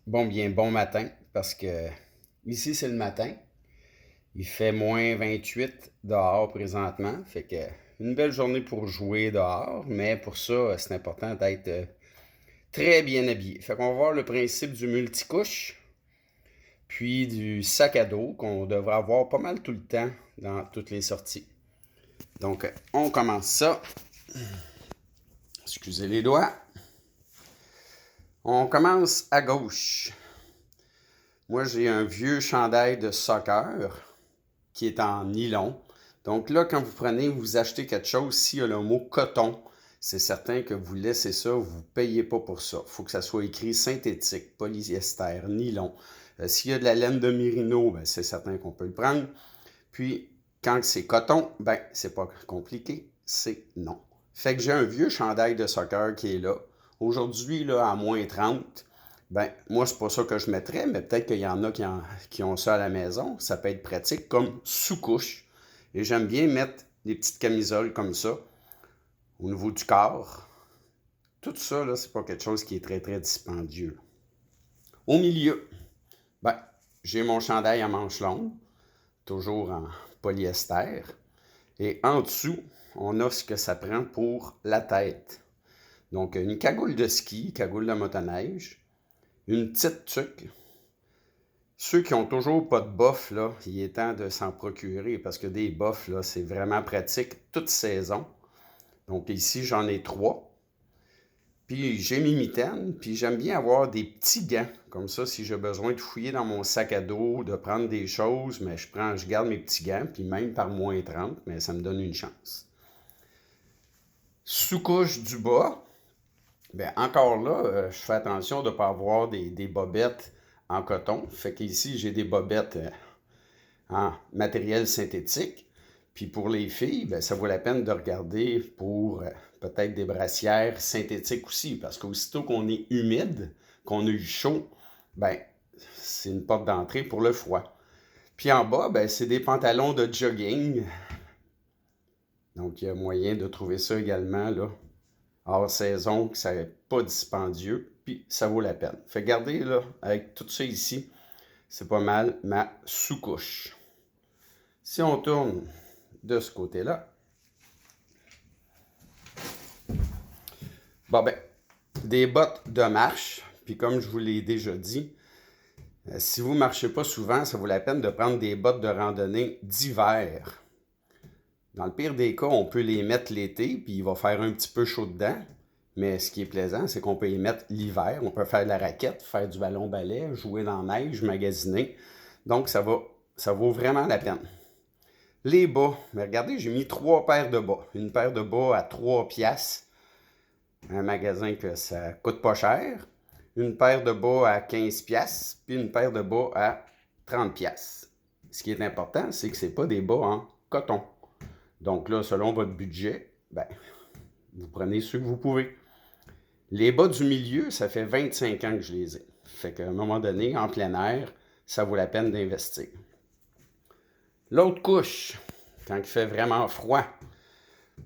Bon matin, parce que ici c'est le matin. Il fait -28 dehors présentement. Fait que une belle journée pour jouer dehors, mais pour ça, c'est important d'être très bien habillé. Fait qu'on va voir le principe du multicouche, puis du sac à dos qu'on devrait avoir pas mal tout le temps dans toutes les sorties. Donc, on commence ça. Excusez les doigts. On commence à gauche. Moi, j'ai un vieux chandail de soccer qui est en nylon. Donc là, quand vous achetez quelque chose, s'il y a le mot coton, c'est certain que vous laissez ça, vous ne payez pas pour ça. Il faut que ça soit écrit synthétique, polyester, nylon. S'il y a de la laine de mérino, ben, c'est certain qu'on peut le prendre. Puis, quand c'est coton, ben, c'est pas compliqué, c'est non. Fait que j'ai un vieux chandail de soccer qui est là. Aujourd'hui, là, à -30, ben, moi, c'est pas ça que je mettrais, mais peut-être qu'il y en a qui ont ça à la maison. Ça peut être pratique comme sous-couche. Et j'aime bien mettre des petites camisoles comme ça au niveau du corps. Tout ça, là, c'est pas quelque chose qui est très, très dispendieux. Au milieu, ben, j'ai mon chandail à manches longues, toujours en polyester. Et en dessous, on a ce que ça prend pour la tête. Donc, une cagoule de ski, cagoule de motoneige, une petite tuque. Ceux qui ont toujours pas de boff, là, il est temps de s'en procurer parce que des boffs, là, c'est vraiment pratique toute saison. Donc ici, j'en ai 3. Puis j'ai mes mitaines, puis j'aime bien avoir des petits gants. Comme ça, si j'ai besoin de fouiller dans mon sac à dos, de prendre des choses, mais je garde mes petits gants, puis même par -30, mais ça me donne une chance. Sous-couche du bas, bien encore là, je fais attention de ne pas avoir des bobettes en coton. Fait qu'ici, j'ai des bobettes en matériel synthétique. Puis pour les filles, ben, ça vaut la peine de regarder pour peut-être des brassières synthétiques aussi, parce qu'aussitôt qu'on est humide, qu'on a eu chaud, ben, c'est une porte d'entrée pour le froid. Puis en bas, ben, c'est des pantalons de jogging. Donc il y a moyen de trouver ça également là, hors saison, que ça n'est pas dispendieux, puis ça vaut la peine. Fait garder là, avec tout ça ici, c'est pas mal ma sous-couche. Si on tourne de ce côté-là, bon ben, des bottes de marche, puis comme je vous l'ai déjà dit, si vous ne marchez pas souvent, ça vaut la peine de prendre des bottes de randonnée d'hiver. Dans le pire des cas, on peut les mettre l'été, puis il va faire un petit peu chaud dedans. Mais ce qui est plaisant, c'est qu'on peut les mettre l'hiver. On peut faire de la raquette, faire du ballon-ballet, jouer dans la neige, magasiner. Donc, ça vaut vraiment la peine. Les bas, mais regardez, j'ai mis 3 paires de bas. Une paire de bas à 3 piastres. Un magasin que ça coûte pas cher. Une paire de bas à 15 piastres, puis une paire de bas à 30 piastres. Ce qui est important, c'est que ce n'est pas des bas en coton. Donc là, selon votre budget, ben, vous prenez ceux que vous pouvez. Les bas du milieu, ça fait 25 ans que je les ai. Fait qu'à un moment donné, en plein air, ça vaut la peine d'investir. L'autre couche, quand il fait vraiment froid,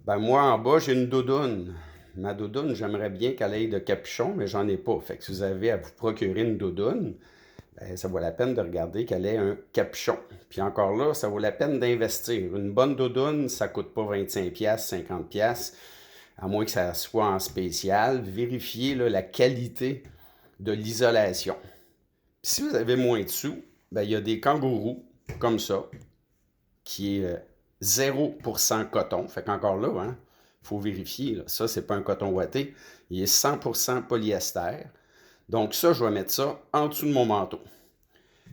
ben moi en bas, j'ai une doudoune. Ma doudoune, j'aimerais bien qu'elle ait de capuchon, mais j'en ai pas. Fait que si vous avez à vous procurer une doudoune, ben, ça vaut la peine de regarder qu'elle ait un capuchon. Puis encore là, ça vaut la peine d'investir. Une bonne doudoune, ça coûte pas 25$, 50$, à moins que ça soit en spécial. Vérifiez là, la qualité de l'isolation. Puis si vous avez moins de sous, ben, il y a des kangourous comme ça, qui est 0% coton. Fait qu'encore là, hein, faut vérifier. Là. Ça, c'est pas un coton ouaté. Il est 100% polyester. Donc ça, je vais mettre ça en dessous de mon manteau.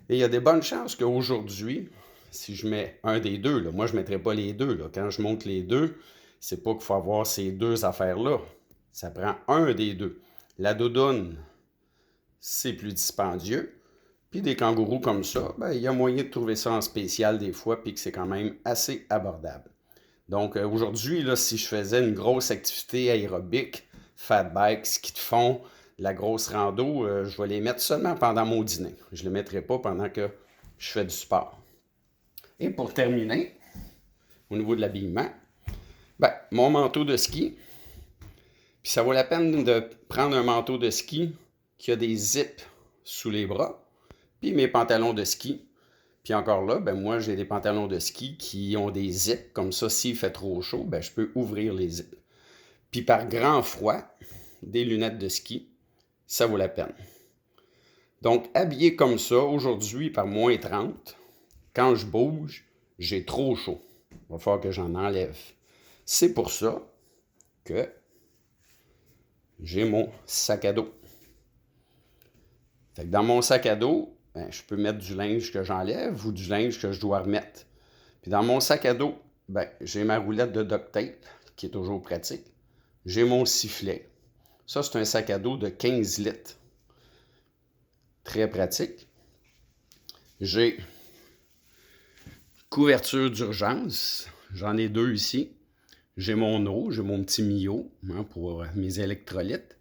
Et il y a des bonnes chances qu'aujourd'hui, si je mets un des deux, là, moi je ne mettrai pas les deux. Là. Quand je monte les deux, c'est pas qu'il faut avoir ces deux affaires-là. Ça prend un des deux. La doudoune, c'est plus dispendieux. Puis des kangourous comme ça, ben, il y a moyen de trouver ça en spécial des fois, puis que c'est quand même assez abordable. Donc aujourd'hui, là, si je faisais une grosse activité aérobique, fat bike, ski de fond, la grosse rando, je vais les mettre seulement pendant mon dîner. Je ne les mettrai pas pendant que je fais du sport. Et pour terminer, au niveau de l'habillement, ben, mon manteau de ski. Puis ça vaut la peine de prendre un manteau de ski qui a des zips sous les bras, puis mes pantalons de ski. Puis encore là, ben moi, j'ai des pantalons de ski qui ont des zips, comme ça, s'il fait trop chaud, ben je peux ouvrir les zips. Puis par grand froid, des lunettes de ski, ça vaut la peine. Donc, habillé comme ça, aujourd'hui, par moins 30, quand je bouge, j'ai trop chaud. Il va falloir que j'en enlève. C'est pour ça que j'ai mon sac à dos. Fait que dans mon sac à dos, ben, je peux mettre du linge que j'enlève ou du linge que je dois remettre. Puis dans mon sac à dos, ben, j'ai ma roulette de duct tape, qui est toujours pratique. J'ai mon sifflet. Ça, c'est un sac à dos de 15 litres. Très pratique. J'ai couverture d'urgence. J'en ai 2 ici. J'ai mon eau, j'ai mon petit Mio pour mes électrolytes.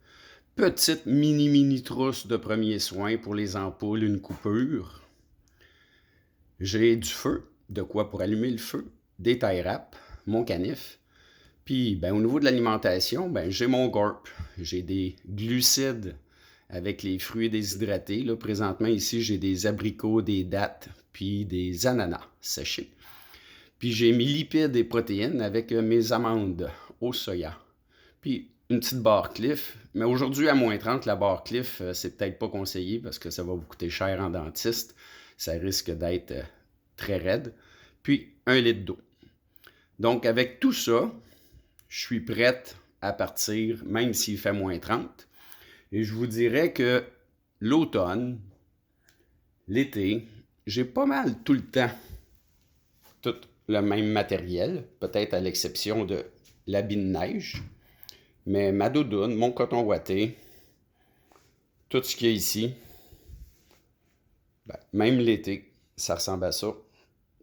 Petite mini trousse de premiers soins pour les ampoules, une coupure. J'ai du feu, de quoi pour allumer le feu, des tie wraps, mon canif. Puis, ben, au niveau de l'alimentation, ben, j'ai mon GORP. J'ai des glucides avec les fruits déshydratés. Là, présentement, ici, j'ai des abricots, des dattes, puis des ananas séchés. Puis j'ai mes lipides et protéines avec mes amandes au soya. Puis une petite barre Cliff. Mais aujourd'hui, à moins 30, la barre Cliff, c'est peut-être pas conseillé parce que ça va vous coûter cher en dentiste. Ça risque d'être très raide. Puis 1 litre d'eau. Donc avec tout ça, je suis prête à partir, même s'il fait moins 30. Et je vous dirais que l'automne, l'été, j'ai pas mal tout le temps tout le même matériel, peut-être à l'exception de l'habit de neige. Mais ma doudoune, mon coton ouaté, tout ce qu'il y a ici, ben, même l'été, ça ressemble à ça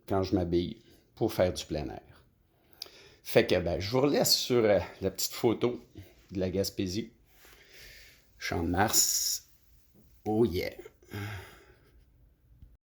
quand je m'habille pour faire du plein air. Fait que ben, je vous relaisse sur la petite photo de la Gaspésie. Champ de Mars. Oh yeah!